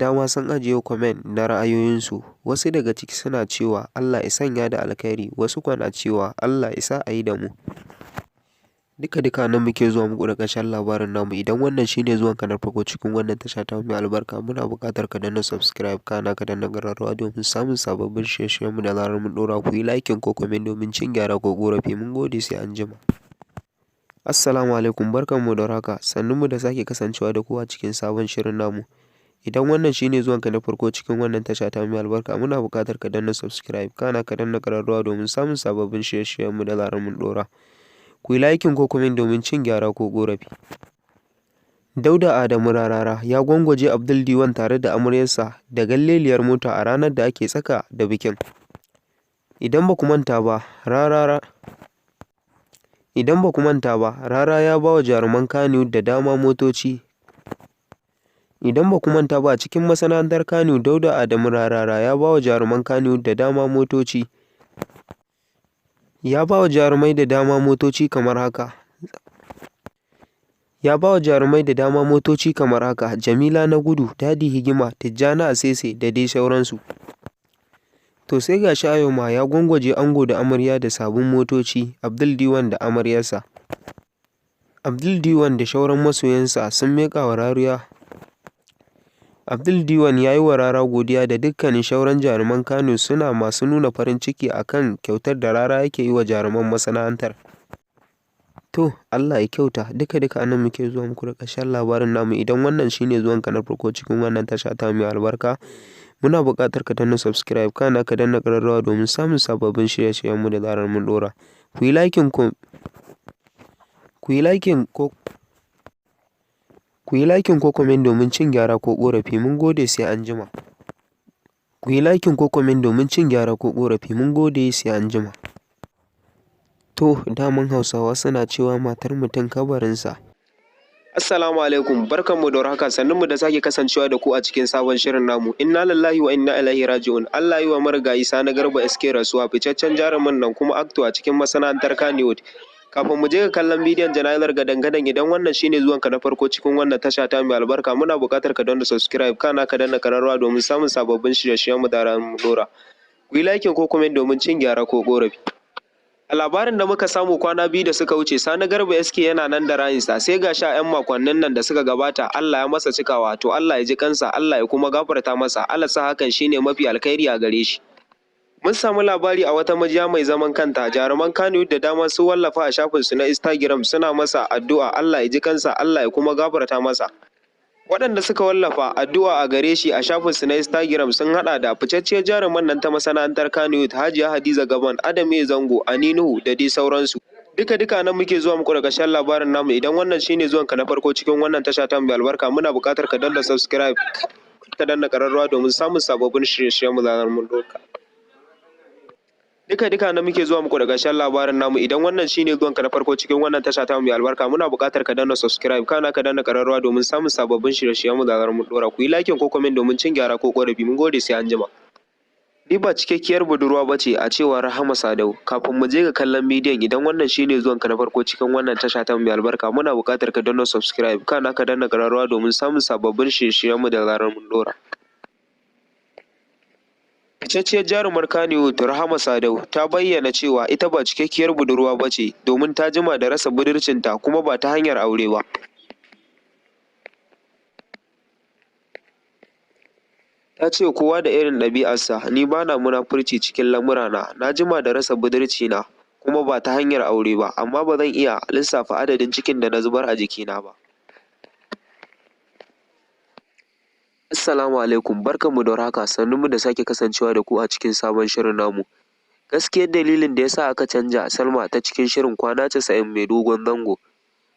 dama sun ajiye comment na ra'ayoyinsu, wasu daga ciki suna cewa Allah ya sanya da alkhairi, wasu kuwa na cewa Allah ya sa a yi da mu. Duka nan muke zuwa muku da ƙarshen labarin namu. Idan wannan shine zuwanka na farko cikin wannan tasha ta mai albarka, muna buƙatar ka danna subscribe kana ka danna ƙararrawa domin samun sababbin shirye-shiryenmu da zarar mun ɗora. Ku yi liking ko comment domin cin gyara ko ƙorafi. Mun gode, sai anjima. Assalamu alaikum, barkanmu da warhaka, sannunmu da sake kasancewa da ku a cikin sabon shirin namu. Idan wannan shine zuwanka na farko cikin wannan tasha ta mai albarka, muna buƙatar ka danna subscribe kana ka danna ƙararrawa domin samun sababbin shirye-shiryenmu da zarar mun ɗora. Ku yi liking ko comment domin cin gyara ko ƙorafi. Dauda Adamu Rarara ya gwangwaje Abdul Diwan tare da amaryarsa da galleliyar mota a ranar da ake tsaka da bikin. Idan ba ku manta ba, Rara ya ba wa jaruman Kannywood da dama motoci. Idan ba ku manta ba, a cikin masana'antar Kannywood, Dauda Adamu Rarara ya ba wa jaruman Kannywood da dama motoci. Ya ba wa jarumai da dama motoci kamar haka. Jamila na Gudu, Dadi Higima, Tijjani Asese da dai sauransu. To sai ga shi a yau ma ya gwangwaje ango da amarya da sabbin motoci, Abdul Diwan da amaryarsa. Abdul Diwan da shauran masoyansa sun miƙa wa Rariya. Abdul Diwan ya yi wa Rara godiya da dukkanin shauran jaruman Kano suna masu nuna farin ciki akan kyautar da Rara yake yi wa jaruman masana'antar. To Allah ya kyauta, duka anan muke zuwa muku da ƙarshen labarin namu. Idan wannan shine zuwanka na farko cikin wannan tasha ta mai albarka, muna buƙatar ka danna subscribe kana ka danna ƙararrawa domin samun sababbin shirye-shiryenmu da zarar mun ɗora. Ku yi liking ko comment domin cin gyara ko ƙorafi. Mun gode, sai anjima. To daman Hausawa suna cewa matar mutum kabarinsa. Assalamu alaikum, barkanmu da warhaka, sannunmu da sake kasancewa da ku a cikin sabon shirin namu. Inna lillahi wa inna ilaihi raji'un. Allah yi wa marigayi Sani Garba SK rasuwa, fitaccen jarumin nan kuma actor a cikin masana'antar Kannywood. Kafin mu je ga kallon bidiyon jana'izar gadan-gadan, idan wannan shine zuwanka na farko cikin wannan tasha ta mai albarka, muna buƙatar ka danna subscribe kana ka danna ƙararrawa domin samun sababbin shirye-shiryenmu da zarar mun ɗora. Ku yi liking ko comment domin cin gyara ko ƙorafi. A labarin da muka samu kwana biyu da suka wuce, Sani Garba SK yana nan da rayinsa, sai ga sha 'yan makonnin nan da suka gabata Allah ya masa cikawa. To Allah ya ji kansa, Allah ya kuma gafarta masa, Allah sa hakan shine mafi alkhairi a gare shi. Mun samu labari a wata majiya mai zaman kanta, jaruman Kannywood da dama sun wallafa a shafinsu na Instagram suna masa addu'a Allah ya ji kansa, Allah ya kuma gafarta masa. Waɗanda suka wallafa addu'a a gare shi a shafinsu na Instagram sun haɗa da ficacciyar jaruman nan ta masana'antar Kannywood, Hajiya Hadiza Gabon, Adam A. Zango, Nuhu da dai sauransu. Duka nan muke zuwa muku da ƙarshen labarin namu. Idan wannan shine zuwanka na farko cikin wannan tasha ta mai albarka, muna buƙatar ka danna subscribe ka danna ƙararrawa domin samun sababbin shirye-shiryenmu da zarar mun ɗauka. Duka nan muke zuwa muku da ƙarshen labarin namu. Idan wannan shine zuwanka na farko cikin wannan tasha ta mai albarka, muna buƙatar ka danna subscribe kana ka danna ƙararrawa domin samun sababbin shirye-shiryenmu da zarar mun ɗora. Ku yi liking ko comment domin cin gyara ko ƙorafi. Mun gode, sai anjima. Ni ba cikakkiyar budurwa ba ce a cewar Rahama Sadau. Kafin mu je ga kallon bidiyon, idan wannan shine zuwanka na farko cikin wannan tasha ta mai albarka, muna buƙatar ka danna subscribe kana ka danna ƙararrawa domin samun sababbin shirye-shiryenmu da zarar mun ɗora. Ficacciyar jarumar Kannywood Rahama Sadau ta bayyana cewa ita ba cikakkiyar budurwa ba ce domin ta jima da rasa budurcinta kuma ba ta hanyar aure ba. Ta ce kowa da irin ɗabi'arsa, ni ba na munafurci cikin lamurana, na jima da rasa budurcina kuma ba ta hanyar aure ba, amma ba zan iya lissafa adadin cikin da na zubar a jikina ba. Assalamu alaikum, barkanmu da warhaka, sannunmu da sake kasancewa da ku a cikin sabon shirin namu. Gaskiyar dalilin da yasa aka canja Salma ta cikin shirin kwana 90 mai dogon zango.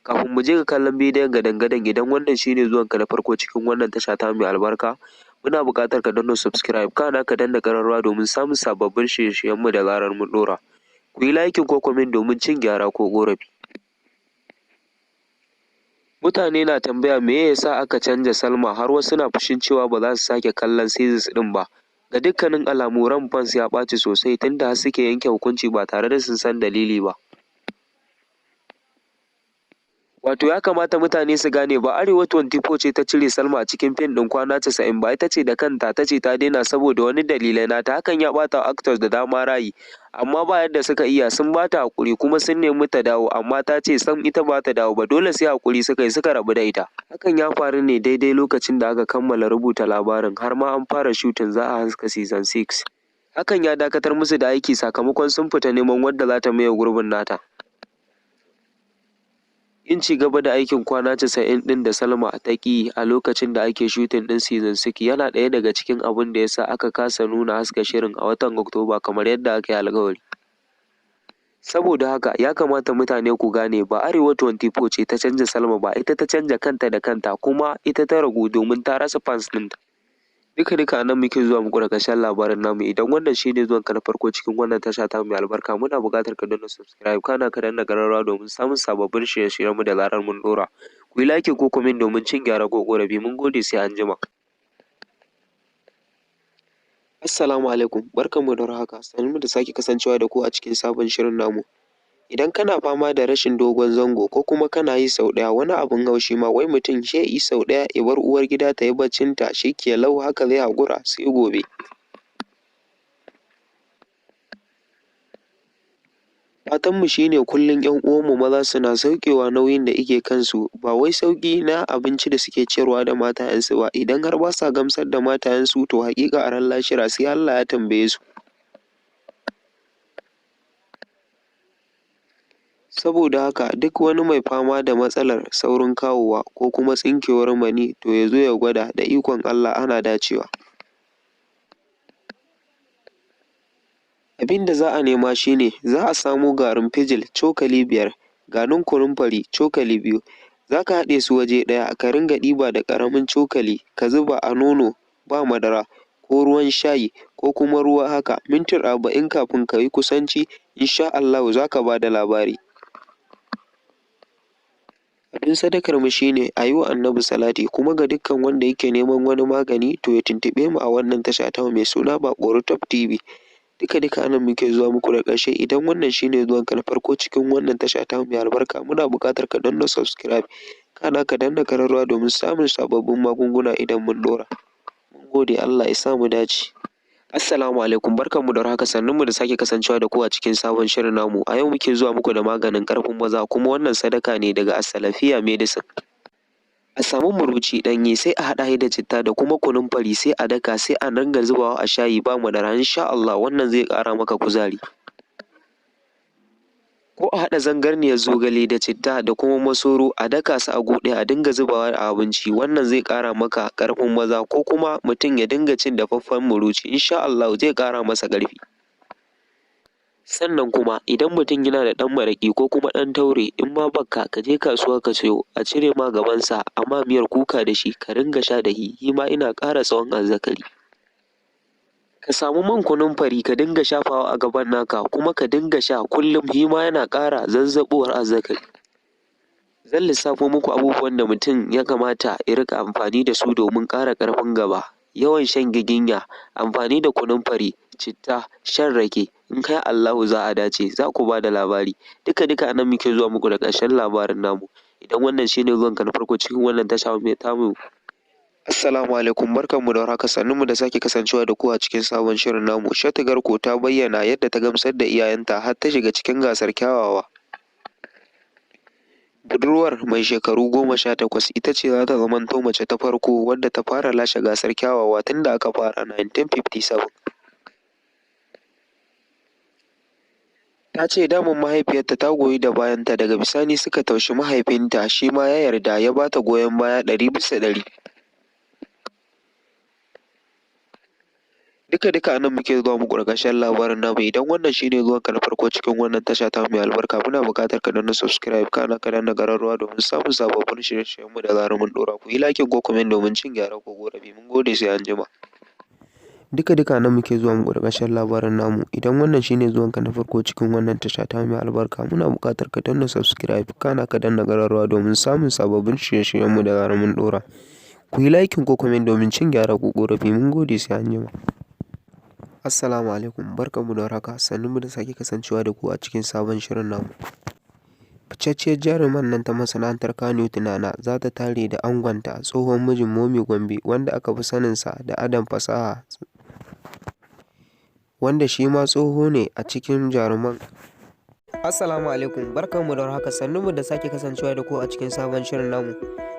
Kafin mu je ga kallon bidiyon gadan-gadan, idan wannan shine zuwanka na farko cikin wannan tasha ta mai albarka, muna buƙatar ka danna subscribe kana ka danna ƙararrawa domin samun sababbin shirye-shiryenmu da zarar mun ɗora. Ku yi liking ko comment domin cin gyara ko ƙorafi. Mutane na tambaya me yasa aka canja Salma, har wasu na fushin cewa ba za su sake kallon seasons ɗin ba. Ga dukkanin alamu ran fans ya ɓaci sosai tunda har suke yanke hukunci ba tare da sun san dalili ba. Wato ya kamata mutane su gane ba Arewa 24 ce ta cire Salma a cikin fim ɗin Kwana 90 ba, ita ce da kanta ta ce ta daina saboda wani dalilai nata, hakan ya ɓata wa actors da dama rai, amma ba yadda suka iya, sun ba ta haƙuri kuma sun nemi ta dawo, amma ta ce sam ita ba ta dawo ba, dole sai haƙuri suka yi suka rabu da ita. Hakan ya faru ne daidai lokacin da aka kammala rubuta labarin, har ma an fara shooting za a haska season 6. Hakan ya dakatar musu da aiki sakamakon sun fita neman wadda za ta maye gurbin nata. Yin ci gaba da aikin Kwana 90 ɗin da Salma ta ƙi a lokacin da ake shooting ɗin season 6 yana ɗaya daga cikin abin da ya sa aka kasa nuna haska shirin a watan Oktoba kamar yadda aka yi alƙawari. Saboda haka ya kamata mutane ku gane ba Arewa 24 ce ta canja Salma ba, ita ta canja kanta da kanta, kuma ita ta ragu domin ta rasa fans ɗinta. Duka a nan muke zuwa muku da ƙarshen labarin namu. Idan wannan shi ne zuwanka na farko cikin wannan tasha ta mai albarka, muna buƙatar ka danna subscribe, kana ka danna ƙararrawa domin samun sababbin shirye-shiryenmu da zarar mun ɗora. Ku yi like ko comment domin cin gyara ko ƙorafi. Mun gode, sai anjima. Assalamu alaikum, barkanmu da warhaka, sannunmu da sake kasancewa da ku a cikin sabon shirin namu. Idan kana fama da rashin dogon zango ko kuma kana yi sau ɗaya, wani abin haushi ma wai mutum sai yi sau ɗaya ya bar uwar gida ta yi baccinta shi ke lau haka zai haƙura sai gobe. Fatanmu shi ne kullum 'yan uwanmu maza suna saukewa nauyin da ike kansu, ba wai sauƙi na abinci da suke ciyarwa da matayensu ba, idan har ba sa gamsar da matayensu to haƙiƙa a ran lahira sai Allah ya tambaye su. Saboda haka duk wani mai fama da matsalar saurin kawowa ko kuma tsinkewar mani to ya zo ya gwada, da ikon Allah ana dacewa. Abin da za a nema shi ne za a samo garin fijil cokali 5, garin kanumfari cokali 2, za ka haɗe su waje ɗaya ka ringa ɗiba da ƙaramin cokali ka zuba a nono ba madara ko ruwan shayi ko kuma ruwa haka, minti 40 kafin ka yi kusanci, insha Allahu za ka ba da labari. Abin sadakarmu shi ne a yi wa Annabi salati, kuma ga dukkan wanda yake neman wani magani to ya tuntuɓe mu a wannan tasha tamu mai suna Baƙoro Top TV. Duka a nan muke zuwa muku da ƙarshe. Idan wannan shi ne zuwanka na farko cikin wannan tasha tamu mai albarka, muna buƙatar ka danna subscribe, kana ka danna ƙararrawa domin samun sababbin magunguna idan mun ɗora. Mun gode, Allah ya sa mu dace. Assalamu alaikum, barkanmu da warhaka, sannunmu da sake kasancewa da ku a cikin sabon shirin namu. A yau muke zuwa muku da maganin ƙarfin maza, kuma wannan sadaka ne daga As-Salafiya Medicine. A samu muruci ɗanye sai a haɗa shi da citta da kuma kanumfari sai a daka sai a dinga zubawa a shayi ba madara, insha Allah wannan zai ƙara maka kuzari. Ko a haɗa zangarniyar zogale da citta da kuma masoro a daka su a gu ɗaya a dinga zubawa a abinci, wannan zai ƙara maka ƙarfin maza, ko kuma mutum ya dinga cin dafaffen muruci, insha Allah zai ƙara masa ƙarfi. Sannan kuma idan mutum yana da ɗan maraƙi ko kuma ɗan taure, in ma bakka ka je kasuwa ka siyo, a cire ma gabansa amma miyar kuka da shi ka ringa sha da shi ma ina ƙara tsawon azzakari. Ka samu man kanumfari ka dinga shafawa a gaban naka kuma ka dinga sha kullum, shi ma yana ƙara zazzaɓuwar azzakari. Zan lissafo muku abubuwan da mutum ya kamata ya riƙa amfani da su domin ƙara ƙarfin gaba. Yawan shan giginya, amfani da kanumfari, citta, shan rake, in kai Allahu za a dace, za ku ba da labari. Duka a nan muke zuwa muku da ƙarshen labarin namu. Idan wannan shi ne zuwanka na farko cikin wannan tasha mai tamu. Assalamu alaikum, barkanmu da warhaka, sannunmu da sake kasancewa da ku a cikin sabon shirin namu. Shatu Garko ta bayyana yadda ta gamsar da iyayenta har ta shiga cikin gasar kyawawa. Budurwar mai shekaru 18 ita ce za ta zamanto mace ta farko wadda ta fara lashe gasar kyawawa tun da aka fara 1957. Ta ce daman mahaifiyarta ta goyi da bayanta, daga bisani suka taushi mahaifinta, shi ma ya yarda ya ba ta goyon baya 100%. Duka a nan muke zuwa muku da ƙarshen labarin namu. Idan wannan shi ne zuwanka na farko cikin wannan tasha ta mai albarka, muna buƙatar ka danna subscribe, kana ka danna ƙararrawa domin samun sababbin shirye-shiryenmu da zarar mun ɗora. Ku yi like ko comment domin cin gyara ko ƙorafi. Mun gode, sai anjima. Duka a nan muke zuwa muku da ƙarshen labarin namu. Idan wannan shi ne zuwanka na farko cikin wannan tasha ta mai albarka, muna buƙatar ka danna subscribe, kana ka danna ƙararrawa domin samun sababbin shirye-shiryenmu da zarar mun ɗora. Ku yi like ko comment domin cin gyara ko ƙorafi. Mun gode, sai anjima. Assalamu alaikum, barkanmu da warhaka, sannunmu da sake kasancewa da ku a cikin sabon shirin namu. Ficacciyar jaruman nan ta masana'antar Kannywood Nana za ta tare da angonta tsohon mijin Momi Gombe wanda aka fi saninsa da Adam Fasaha, wanda shi ma tsoho ne a cikin jaruman. Assalamu alaikum, barkanmu da warhaka, sannunmu da sake kasancewa da ku a cikin sabon shirin namu.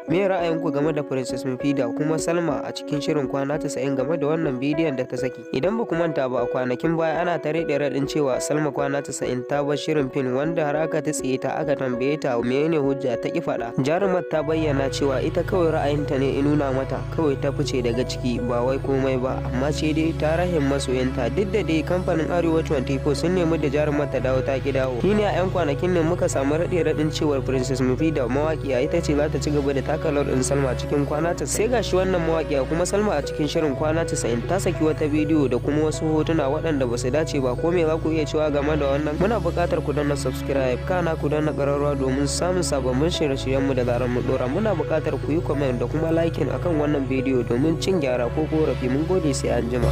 Me ra'ayinku game da Princess Mufida kuma Salma a cikin shirin kwana 90 game da wannan bidiyon da ta saki? Idan ba ku manta ba, a kwanakin baya ana ta rade radin cewa Salma kwana 90 ta bar shirin fin, wanda har aka tsiye ta aka tambaye ta menene hujja ta ki faɗa. Jarumar ta bayyana cewa ita kawai ra'ayinta ne in nuna mata kawai ta fice daga ciki ba wai komai ba, amma ce dai ta rahin masoyanta. Duk da dai kamfanin Arewa 24 sun nemi da jarumar ta dawo ta ki dawo. Shine a 'yan kwanakin ne muka samu rade radin cewa Princess Mufida mawaƙiya ita ce za ta ci gaba da takalar din Salma cikin kwana 90. Sai gashi wannan mawaƙiya kuma Salma a cikin shirin kwana 90 ta saki wata bidiyo da kuma wasu hotuna waɗanda ba su dace ba. Ko me za ku iya cewa game da wannan? Muna buƙatar ku danna subscribe, kana ku danna ƙararrawa domin samun sababbin shirye-shiryenmu da zarar mu dora. Muna buƙatar ku yi comment da kuma liking akan wannan bidiyo domin cin gyara ko korafi. Mun gode, sai anjima.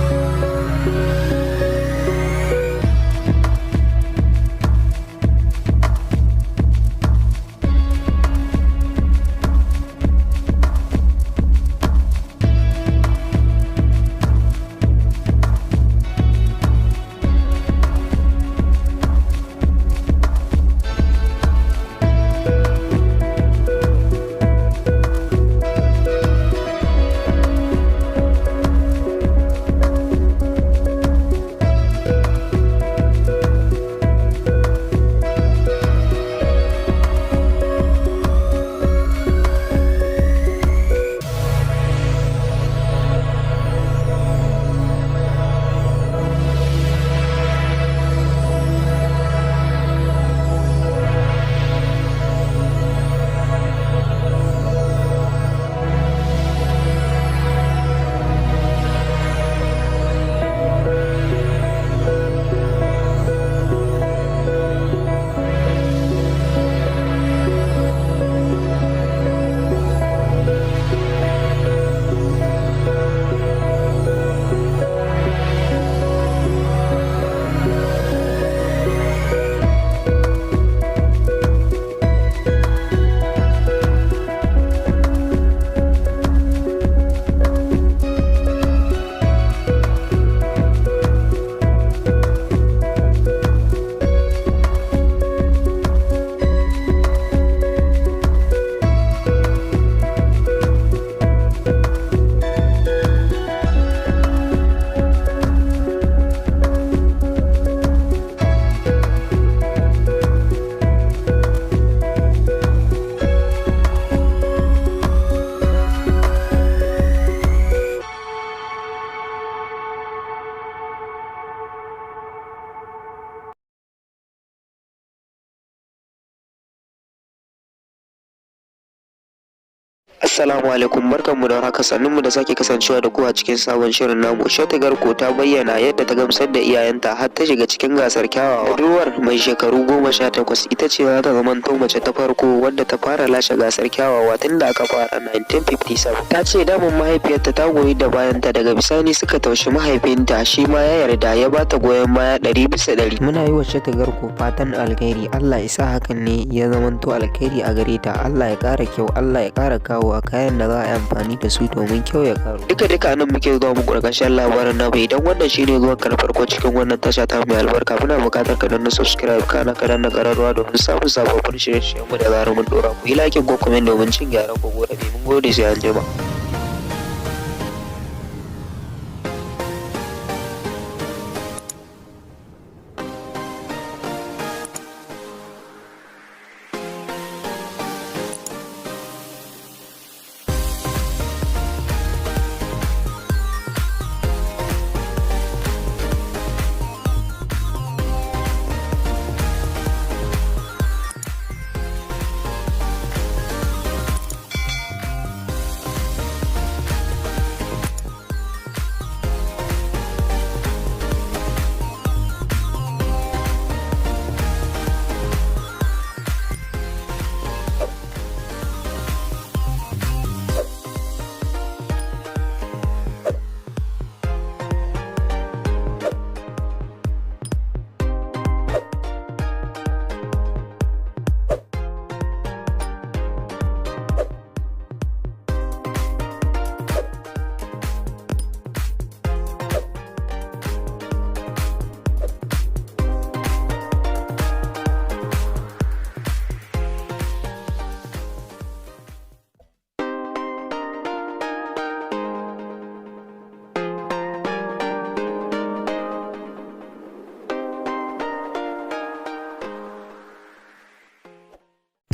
Assalamu alaikum, barkanmu da warhaka, sannunmu da sake kasancewa da ku a cikin sabon shirin namu. Shatagar ko ta bayyana yadda ta gamsar da iyayenta har ta shiga cikin gasar kyawawa. Budurwar mai shekaru 18 ita ce za ta zamanto mace ta farko wadda ta fara lashe gasar kyawawa tun da aka fara 1957. Ta ce damun mahaifiyarta ta goyi da bayanta, daga bisani suka taushi mahaifinta, shi ma ya yarda ya bata goyon baya 100%. Muna yi wa Shatagar ko fatan alkhairi, Allah ya sa hakan ne ya zamanto alkhairi a gare ta. Allah ya ƙara kyau, Allah ya ƙara kawo a kayan da za a yi amfani da su domin kyau ya karu. Duka nan muke zuwa muku ƙarshen labarin namu. Idan wannan shine zuwan ka na farko cikin wannan tasha ta mai albarka, muna buƙatar ka danna subscribe, kana ka danna ƙararrawa domin samun sababbin shirye-shiryen mu da zarar mun dora. Ku yi like ko comment domin cin gyara ko gobe. Mun gode, sai anjima.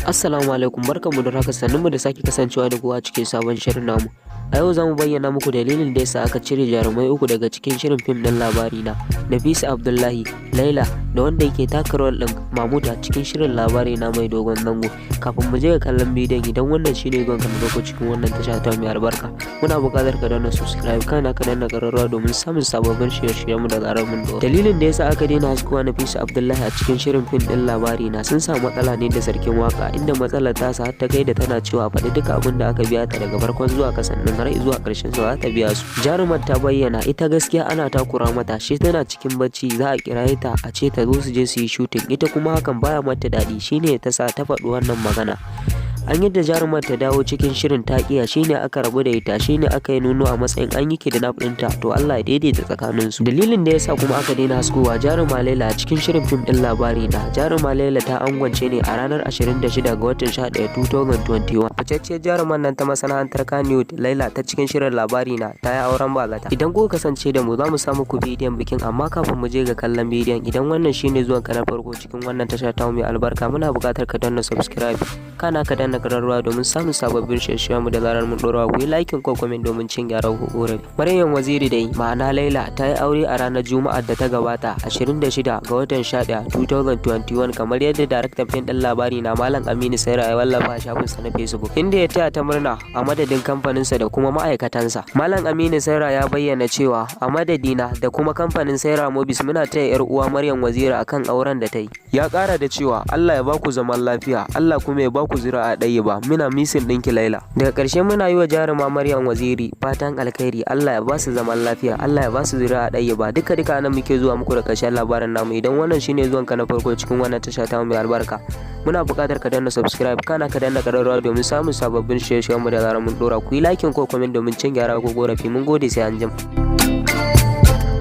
Assalamu alaikum, barkanmu da haka, sannunmu da sake kasancewa da ku a cikin sabon shirin namu. A yau za mu bayyana muku dalilin da yasa aka cire jarumai uku daga cikin shirin fim ɗin labari na. Nafisa Abdullahi, Laila da wanda yake taka rawar ɗin Mahmud a cikin shirin labari na mai dogon zango. Kafin mu je ga kallon bidiyon, idan wannan shine zuwan ka na farko cikin wannan tasha ta mai albarka, muna buƙatar ka danna subscribe kana ka danna ƙararrawa domin samun sababbin shirye-shiryen mu da zarar mun dawo. Dalilin da yasa aka daina haskowa Nafisa Abdullahi a cikin shirin fim ɗin labari na, sun samu matsala ne da sarkin waka, inda matsalar tasa har ta kai da tana cewa faɗi duka abin da aka biya ta daga farkon zuwa kasan nan har zuwa ƙarshen sa za ta biya su. Jarumar ta bayyana ita gaskiya ana takura mata, shi tana cikin bacci za a kiraye ta a ce ta zo su je su yi shooting, ita kuma hakan baya mata daɗi, shine ta sa ta faɗi wannan magana. An yadda jarumar ta dawo cikin shirin ta kiya, shine aka rabu da ita, shine aka yi nuno a matsayin an yi kidnap ɗinta, to Allah ya daidaita tsakanin su. Dalilin da yasa kuma aka daina haskowa jaruma Laila a cikin shirin fim ɗin labari na, jaruma Laila ta angwance ne a ranar 26 ga watan 11 2021. Ficecciyar jaruman nan ta masana'antar Kannywood Laila ta cikin shirin labari na ta yi auren bazata. Idan kuka kasance da mu za mu sa muku bidiyon bikin, amma kafin mu je ga kallon bidiyon, idan wannan shine zuwan ka na farko cikin wannan tasha ta mai albarka, muna buƙatar ka danna subscribe kana ka danna ƙararrawa domin samun sababbin shirye-shiryen mu da zarar mun ɗora. Ku yi liking ko comment domin cin gyara ko ƙorafi. Maryam Waziri dai ma'ana Laila ta yi aure a ranar Juma'ar da ta gabata 26 ga watan 11 2021, kamar yadda daraktan fim ɗin labari na Malam Aminu Saira ya wallafa a shafinsa na Facebook, inda ya taya ta murna a madadin kamfaninsa da kuma ma'aikatansa. Malam Aminu Saira ya bayyana cewa a madadina da kuma kamfanin Saira Mobis muna taya 'yar uwa Maryam Waziri akan auren da ta yi. Ya ƙara da cewa Allah ya baku zaman lafiya, Allah kuma ya baku zuri'a ɗaya ba, muna misin ɗinki Laila. Daga ƙarshe muna yi wa jaruma Maryam Waziri fatan alkhairi, Allah ya ba su zaman lafiya, Allah ya ba su zuri'a ɗaya ba. Duka nan muke zuwa muku da ƙarshen labarin namu. Idan wannan shine zuwan ka na farko cikin wannan tasha ta mai albarka, muna buƙatar ka danna subscribe kana ka danna ƙararrawa domin samun sababbin shirye-shiryen mu da zarar mun ɗora. Ku yi liking ko comment domin cin gyara ko ƙorafi. Mun gode, sai anjima.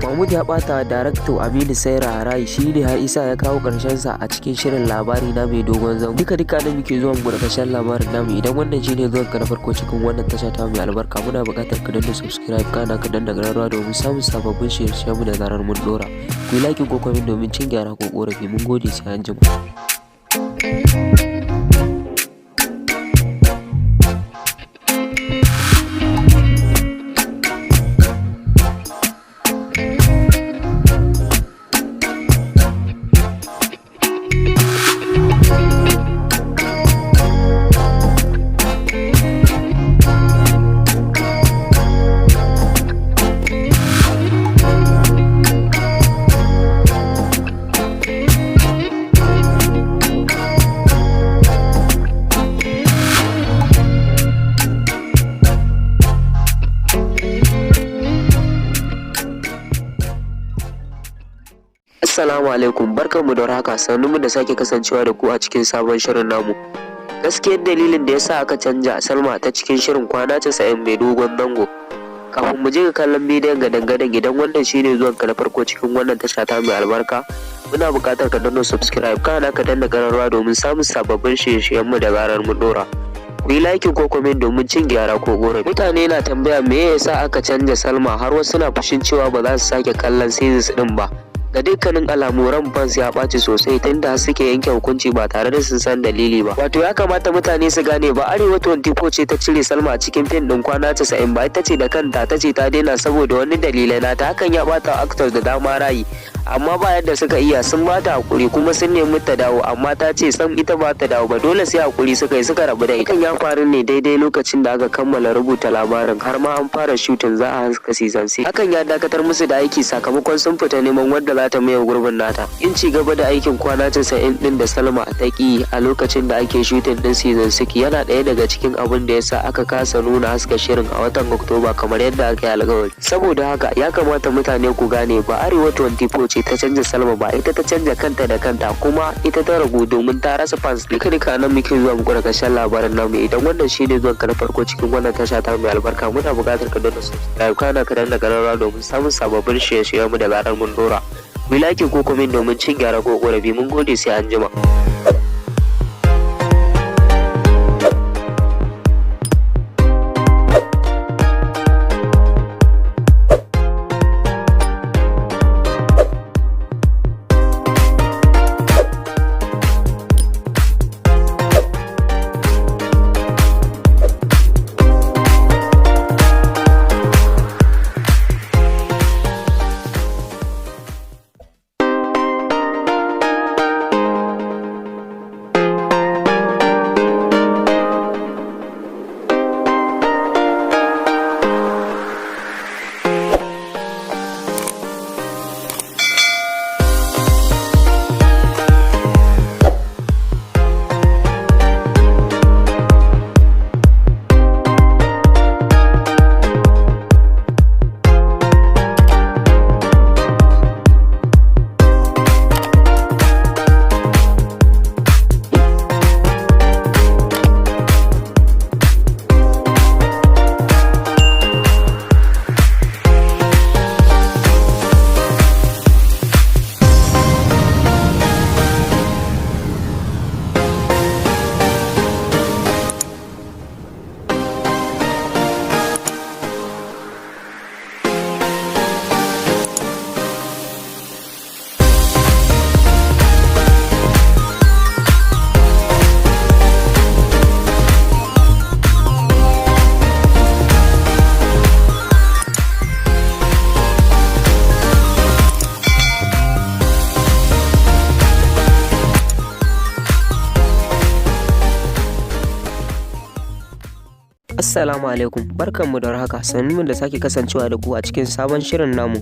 Mahmud ya ɓata darakto Aminu Saira rai, shi ne har isa ya kawo ƙarshen sa a cikin shirin labari na mai dogon zango. Duka da muke zuwa mu da ƙarshen labarin namu. Idan wannan shine zuwan ka na farko cikin wannan tasha ta mai albarka, muna buƙatar ka danna subscribe kana ka danna ƙararrawa domin samun sababbin shirye-shiryen mu da zarar mun ɗora. Ku yi liking ko comment domin cin gyara ko ƙorafi. Mun gode, sai anjima. Assalamu alaikum, barkanmu da warhaka, sannunmu da sake kasancewa da ku a cikin sabon shirin namu. Gaskiyar dalilin da yasa aka canja Salma ta cikin shirin kwana 90 mai dogon zango. Kafin mu je ga kallon bidiyon gadan-gadan, idan wannan shine zuwan ka na farko cikin wannan tasha ta mai albarka, muna buƙatar ka danna subscribe kana ka danna ƙararrawa domin samun sababbin shirye-shiryen mu da zarar mun ɗora. Ku yi liking ko comment domin cin gyara ko ƙorafi. Mutane na tambaya me yasa aka canja Salma, har wasu na fushin cewa ba za su sake kallon seasons ɗin ba. Ga dukkanin alamu ran fans ya ɓaci sosai, tunda suke yanke hukunci ba tare da sun san dalili ba. Wato ya kamata mutane su gane ba Arewa 24 ce ta cire Salma a cikin fim ɗin kwana 90 ba, ita ce da kanta ta ce ta daina saboda wani dalilai nata, hakan ya ɓata actors da dama rayi. Amma ba yadda suka iya, sun bata hakuri kuma sun nemi ta dawo, amma ta ce sam ita ba ta dawo ba, dole sai hakuri suka yi suka rabu da ita. Hakan ya faru ne daidai lokacin da aka kammala rubuta labarin, har ma an fara shooting za a haska season 6. Hakan ya dakatar musu da aiki sakamakon sun fita neman wadda za ta maye gurbin nata. In ci gaba da aikin kwana 90 din da Salma ta ki a lokacin da ake shooting din season 6 yana ɗaya daga cikin abin da yasa aka kasa nuna haska shirin a watan Oktoba kamar yadda aka yi alƙawari. Saboda haka ya kamata mutane ku gane ba Arewa 24 ce ta canja Salma ba, ita ta canja kanta da kanta, kuma ita ta ragu domin ta rasa fans. Duka nan muke zuwa muku da ƙarshen labarin namu. Idan wannan shine zuwan ka na farko cikin wannan tasha ta mai albarka, muna buƙatar ka danna subscribe kana ka danna ƙararrawa domin samun sababbin shirye-shiryen mu da zarar mun dora. Mu yi like ko comment domin cin gyara ko ƙorafi. Mun gode, sai anjima. Assalamu alaikum, barkanmu da warhaka, sannunmu da sake kasancewa da ku a cikin sabon shirin namu.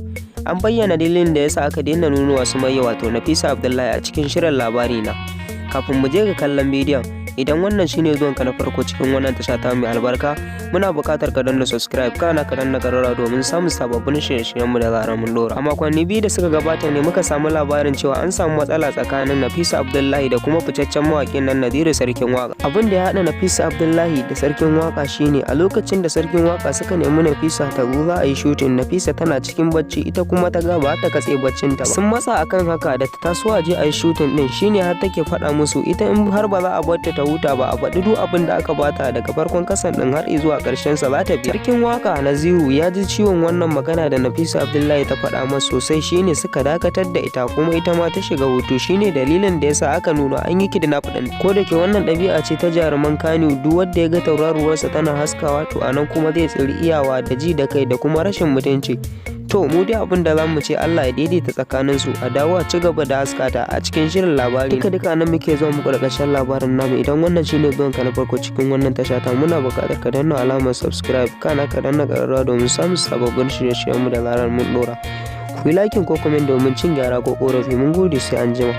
An bayyana dalilin da yasa aka daina nuna wasu Sumayya wato Nafisa Abdullahi a cikin shirin labari na. Kafin mu je ga kallon bidiyon, idan wannan shine zuwanka na farko cikin wannan tasha ta mai albarka, muna buƙatar ka danna subscribe kana ka danna ƙararrawa domin samun sababbin shirye-shiryen mu da zarar mun dora. A makonni biyu da suka gabata ne muka samu labarin cewa an samu matsala tsakanin Nafisa Abdullahi da kuma fitaccen mawaƙin nan Naziru Sarkin Waka. Abin da ya haɗa Nafisa Abdullahi da Sarkin Waka shine a lokacin da Sarkin Waka suka nemi Nafisa ta zo za a yi shooting, Nafisa tana cikin bacci ita kuma ta ga ba ta katse baccin ta ba. Sun matsa akan haka da ta taso a je a yi shooting din, shine har take faɗa musu ita in har ba za a bar ta huta ba a faɗi duk abin da aka bata daga farkon kasan din har zuwa ƙarshen sa za ta bi. Sarkin Waka Naziru ya ji ciwon wannan magana da Nafisa Abdullahi ta faɗa masa sosai, shine suka dakatar da ita kuma ita ma ta shiga hutu, shine dalilin da yasa aka nuna an yi kidnap din. Ko da ke wannan ɗabi'a ce ta jaruman Kano, duk wanda ya ga tauraruwarsa tana haskawa to anan kuma zai tsiri iyawa da ji da kai da kuma rashin mutunci. To mu dai abin da zamu ce Allah ya daidaita tsakanin su, a dawo a ci gaba da haskata a cikin shirin labari. Duka nan muke zuwa muku da ƙarshen labarin namu. Idan wannan shine zuwan ka na farko cikin wannan tasha ta, muna buƙatar ka danna alamar subscribe kana ka danna ƙararrawa domin samun sababbin shirye-shiryen mu da zarar mun dora. Ku yi liking ko comment domin cin gyara ko ƙorafi. Mun gode, sai anjima.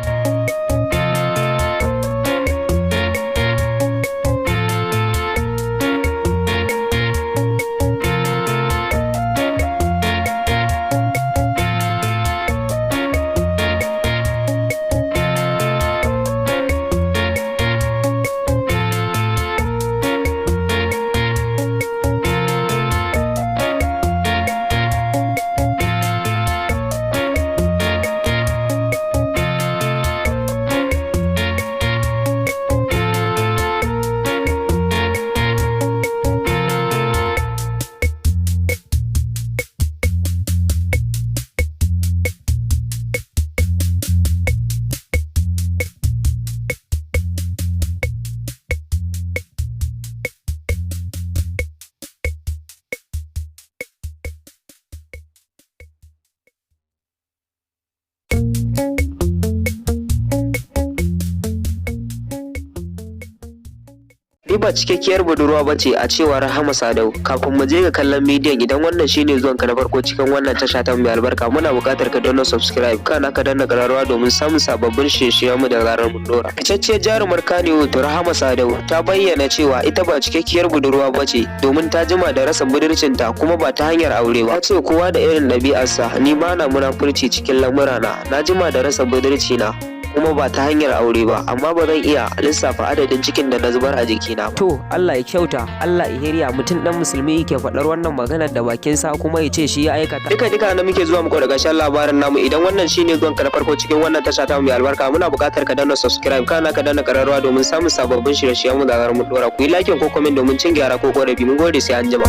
Ba cikakkiyar budurwa bace a cewar Rahama Sadau. Kafin mu je ga kallon bidiyon, idan wannan shine zuwanka na farko cikin wannan tasha ta mai albarka, muna buƙatar ka danna subscribe kana ka danna ƙararrawa domin samun sababbin shirye-shiryen mu da zarar mun dora. Fitacciyar jarumar Kano Rahama Sadau ta bayyana cewa ita ba cikakkiyar budurwa bace domin ta jima da rasa budurcinta kuma ba ta hanyar aure ba. Ta ce kowa da irin ɗabi'arsa, ni ba na munafurci cikin lamurana, na jima da rasa budurcina kuma ba ta hanyar aure ba, amma ba zan iya lissafa adadin cikin da na zubar a jikina. To Allah ya kyauta, Allah ya hiriya, mutum dan musulmi yake faɗar wannan maganar da bakin sa kuma ya ce shi ya aikata. Duka na muke zuwa muku da ƙarshen labarin namu. Idan wannan shine zuwan ka na farko cikin wannan tasha ta mai albarka, muna buƙatar ka danna subscribe kana ka danna ƙararrawa domin samun sababbin shirye-shiryen mu da zarar mun dora. Ku yi like ko comment domin cin gyara ko ƙorafi. Mun gode, sai anjima.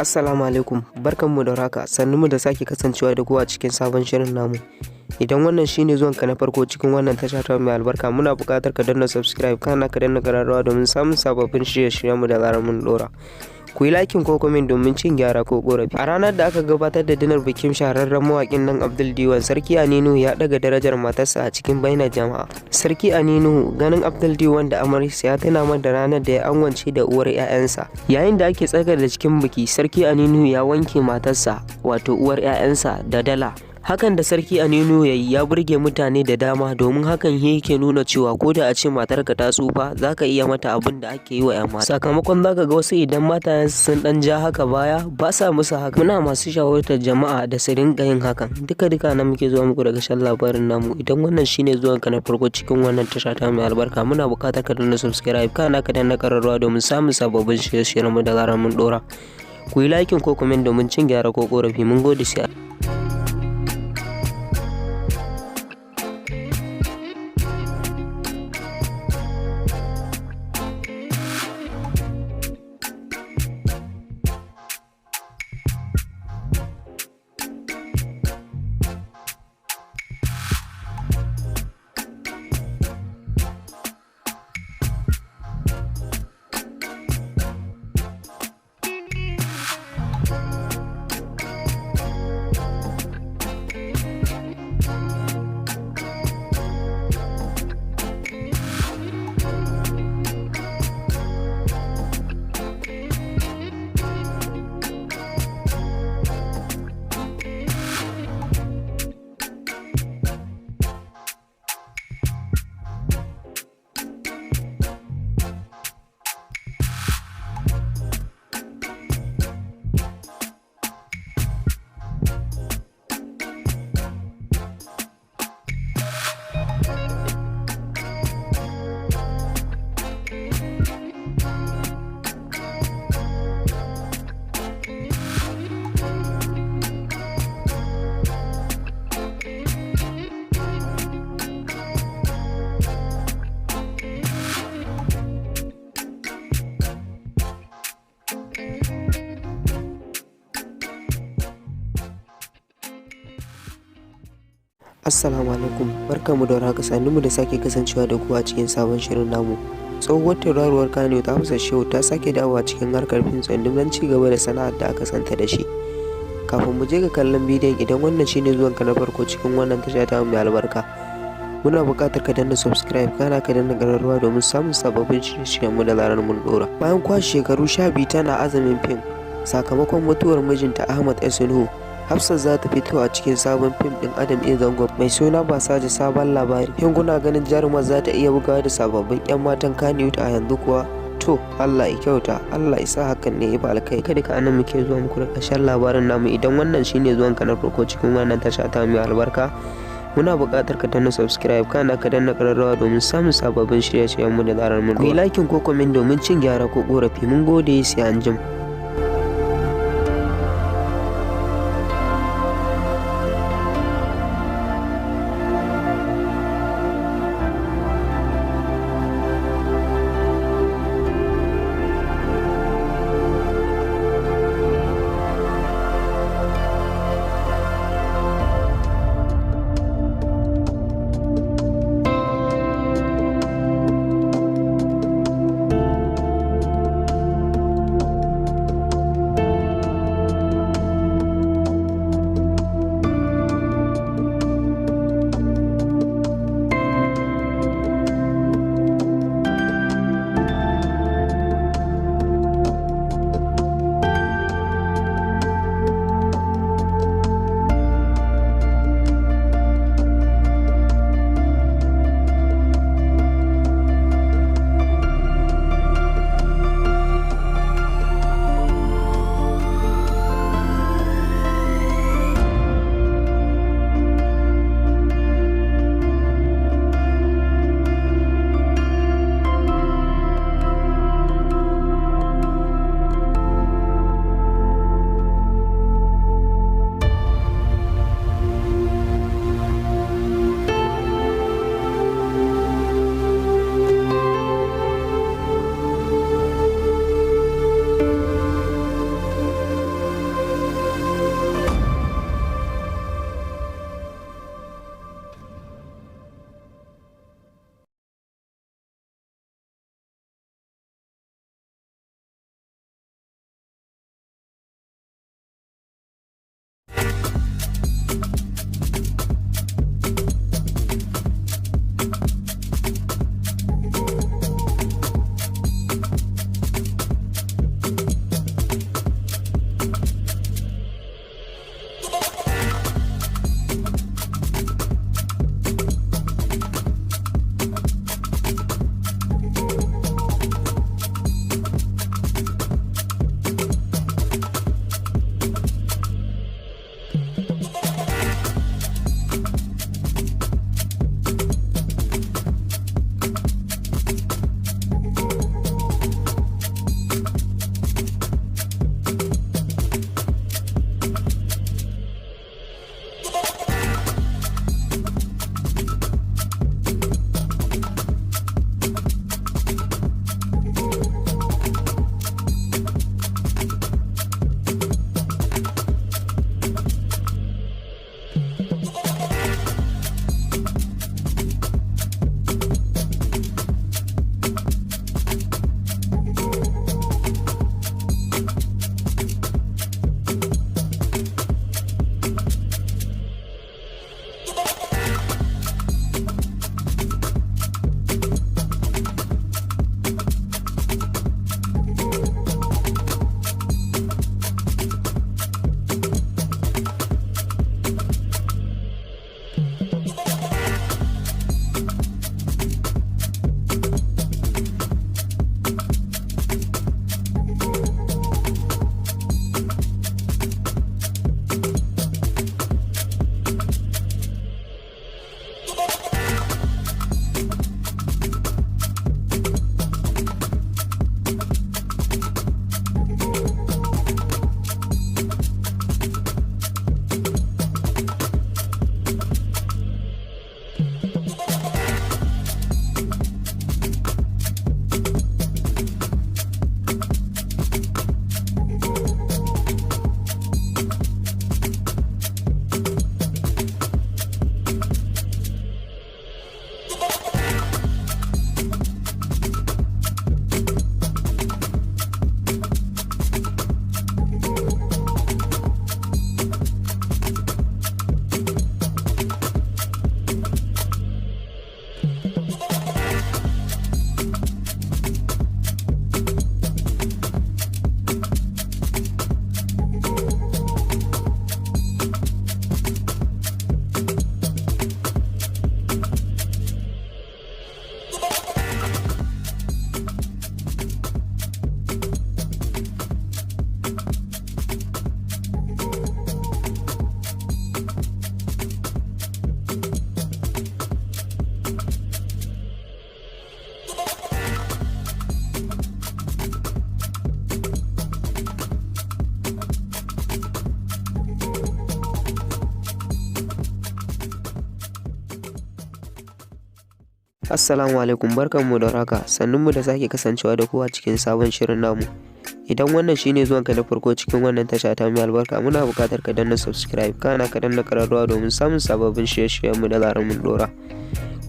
Assalamu alaikum, barkanmu da haka, sannunmu da sake kasancewa da ku a cikin sabon shirin namu. Idan wannan shine zuwanka na farko cikin wannan tasha ta mai albarka, muna buƙatar ka danna subscribe kana ka danna ƙararrawa domin samun sababbin shirye-shiryenmu da zarar mun ɗora. Ku yi likin ko comment domin cin gyara ko ƙorafi. A ranar da aka gabatar da dinar bikin shahararren mawaƙin nan Abdul Diwan, Sarki Aninu ya ɗaga darajar matarsa a cikin bainar jama'a. Sarki Aninu ganin Abdul Diwan da amaryarsa ya tuna da ranar da ya angwance da uwar 'ya'yansa. Yayin da ake tsakar da cikin biki, Sarki Aninu ya wanke matarsa wato uwar 'ya'yansa da dala. Hakan da Sarki Aninu ya yi ya burge mutane da dama, domin hakan yake nuna cewa ko da a ce matarka ta tsufa za ka iya mata abin da ake yi wa 'yan mata. Sakamakon za ka ga wasu idan matayen sun dan ja haka baya ba sa musu haka. Muna masu shawartar jama'a da su rinka yin hakan. Duka na muke zuwa muku daga shan labarin namu. Idan wannan shine zuwanka na farko cikin wannan tasha ta mai albarka, muna buƙatar ka danna subscribe kana ka danna ƙararrawa domin samun sababbin shirye-shiryenmu da zarar mun ɗora. Ku yi likin ko comment domin cin gyara ko ƙorafi. Mun gode sai. Assalamu alaikum, barkanmu da warhaka, sannunmu da sake kasancewa da ku a cikin sabon shirin namu. Tsohuwar tauraruwar Kano ta Hafsat Shehu ta sake dawowa cikin harkar fim tsundum don ci gaba da sana'ar da aka santa da shi. Kafin mu je ga kallon bidiyon, idan wannan shine zuwanka na farko cikin wannan tasha ta mai albarka, muna buƙatar ka danna subscribe kana ka danna ƙararrawa domin samun sababbin shirye-shiryenmu da zarar mun ɗora. Bayan kwashe shekaru 12 tana azumin fim sakamakon mutuwar mijinta Ahmad S. Nuhu, Hafsat za ta fito a cikin sabon fim ɗin Adam A. Zango mai suna Basaja Sabon Labari. Shin kuna ganin jarumar za ta iya bugawa da sababbin 'yan matan Kannywood a yanzu kuwa? To, Allah ya kyauta, Allah ya sa hakan ne ya ba alkai. Kada ka anan muke zuwa muku da ƙarshen labarin namu. Idan wannan shine zuwanka na farko cikin wannan tasha ta mai albarka, muna buƙatar ka danna subscribe kana ka danna ƙararrawa domin samun sababbin shirye-shiryenmu da zarar mun. Ku yi likin ko comment domin cin gyara ko ƙorafi. Mun gode, sai anjima. Assalamu alaikum, barkanmu da haka, sannunmu da sake kasancewa da ku a cikin sabon shirin namu. Idan wannan shine zuwanka na farko cikin wannan tasha ta mai albarka, muna buƙatar ka danna subscribe, kana ka danna ƙararrawa domin samun sababbin shirye-shiryenmu da zarar mun ɗora.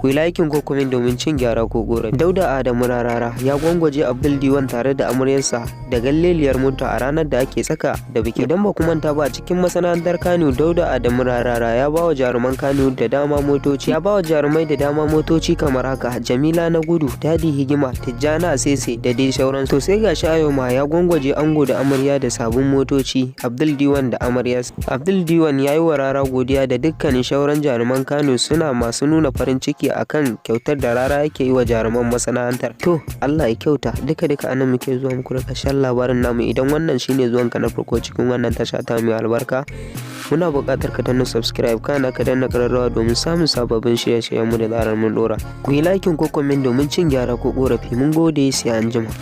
Ku yi likin ko comment domin cin gyara ko ƙorafi. Dauda Adamu Rarara ya gwangwaje Abdul D1 tare da amaryarsa da galleliyar mota a ranar da ake tsaka da biki. Idan ba ku manta ba, cikin masana'antar Kano, Dauda Adamu Rarara ya bawa jaruman Kano da dama motoci. Ya bawa jarumai da dama motoci kamar haka: Jamila na Gudu, Dadi Higima, Tijjani Asese da dai sauran. To sai gashi a yau ma ya gwangwaje ango da amarya da sabon motoci, Abdul D1 da amaryarsa. Abdul D1 ya yi wa Rara godiya da dukkanin shauran jaruman Kano, suna masu nuna farin ciki akan kyautar da Rara yake yi wa jaruman masana'antar. To Allah ya kyauta, duka anan muke zuwa muku da ƙarshen labarin namu. Idan wannan shine zuwanka na farko cikin wannan tasha ta mai albarka, muna buƙatar ka danna subscribe, kana ka danna ƙararrawa domin samun sababbin shirye-shiryen mu da zarar mun ɗora. Ku yi likin ko comment domin cin gyara ko ƙorafi. Mun gode, sai anjima.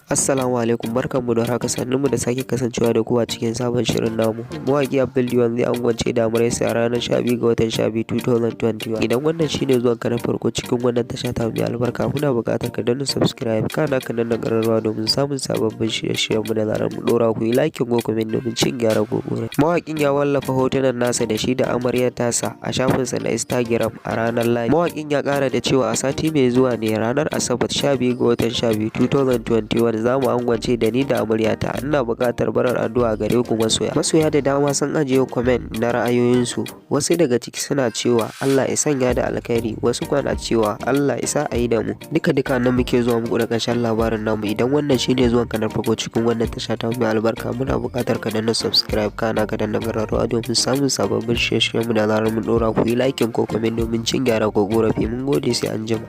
Assalamu alaikum, barkanmu da haka, sannunmu da sake kasancewa da ku a cikin sabon shirin namu. Mawaƙi Abdul Diwan zai angwance da amaryarsa a ranar 12 ga watan 12 2021. Idan wannan shine zuwan ka na farko cikin wannan tasha ta mai albarka, muna buƙatar ka danna subscribe kana ka danna ƙararrawa domin samun sababbin shirye-shiryen mu da zarar mu ɗora. Ku yi like ko comment domin cin gyara gogora. Mawaƙin ya wallafa hotunan nasa da shi da amaryar tasa a shafinsa na Instagram a ranar Lahadi. Mawaƙin ya ƙara da cewa a sati mai zuwa ne ranar Asabar 12 ga watan 12 2021 za mu angwance da ni da amaryata. Ina buƙatar barar addu'a gare ku masoya. Masoya da dama sun ajiye comment na ra'ayoyinsu. Wasu daga ciki suna cewa Allah ya sanya da alkhairi, wasu kuwa na cewa Allah ya sa a yi da mu. Duka nan muke zuwa muku da ƙarshen labarin namu. Idan wannan shine zuwan ka na farko cikin wannan tasha ta mai albarka, muna buƙatar ka danna subscribe kana ka danna ƙararrawa domin samun sababbin shirye-shiryen mu da zarar mun ɗora. Ku yi like ko comment domin cin gyara ko ƙorafi. Mun gode, sai anjima.